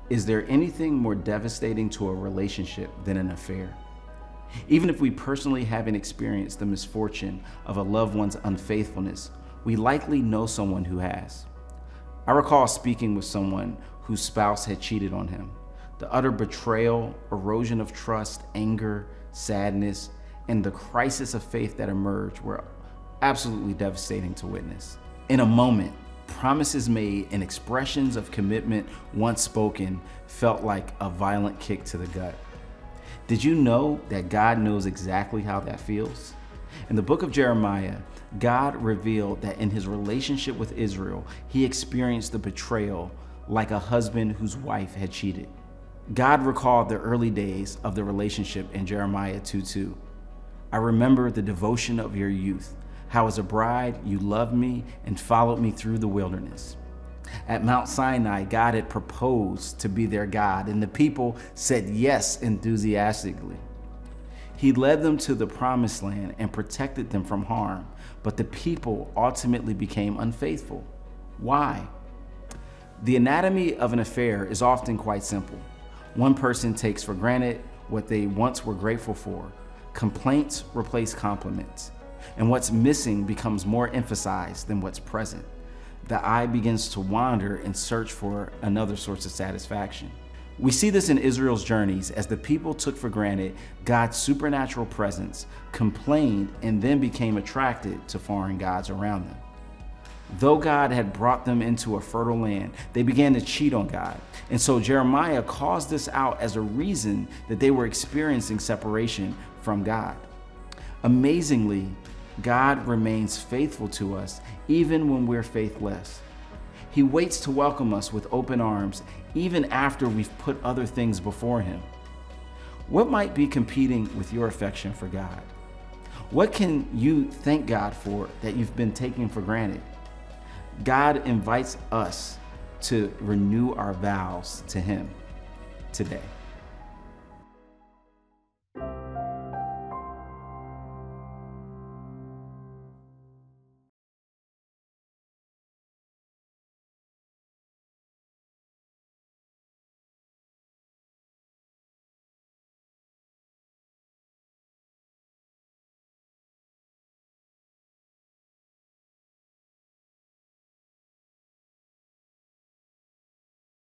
Is there anything more devastating to a relationship than an affair? Even if we personally haven't experienced the misfortune of a loved one's unfaithfulness, we likely know someone who has. I recall speaking with someone whose spouse had cheated on him. The utter betrayal, erosion of trust, anger, sadness, and the crisis of faith that emerged were absolutely devastating to witness. In a moment, promises made and expressions of commitment once spoken felt like a violent kick to the gut. Did you know that God knows exactly how that feels? In the book of Jeremiah, God revealed that in his relationship with Israel, he experienced the betrayal like a husband whose wife had cheated. God recalled the early days of the relationship in Jeremiah 2:2. I remember the devotion of your youth, how as a bride you loved me and followed me through the wilderness. At Mount Sinai, God had proposed to be their God, and the people said yes enthusiastically. He led them to the promised land and protected them from harm, but the people ultimately became unfaithful. Why? The anatomy of an affair is often quite simple. One person takes for granted what they once were grateful for. Complaints replace compliments, and what's missing becomes more emphasized than what's present. The eye begins to wander and search for another source of satisfaction. We see this in Israel's journeys as the people took for granted God's supernatural presence, complained, and then became attracted to foreign gods around them. Though God had brought them into a fertile land, they began to cheat on God. And so Jeremiah calls this out as a reason that they were experiencing separation from God. Amazingly, God remains faithful to us even when we're faithless. He waits to welcome us with open arms even after we've put other things before him. What might be competing with your affection for God? What can you thank God for that you've been taking for granted? God invites us to renew our vows to him today.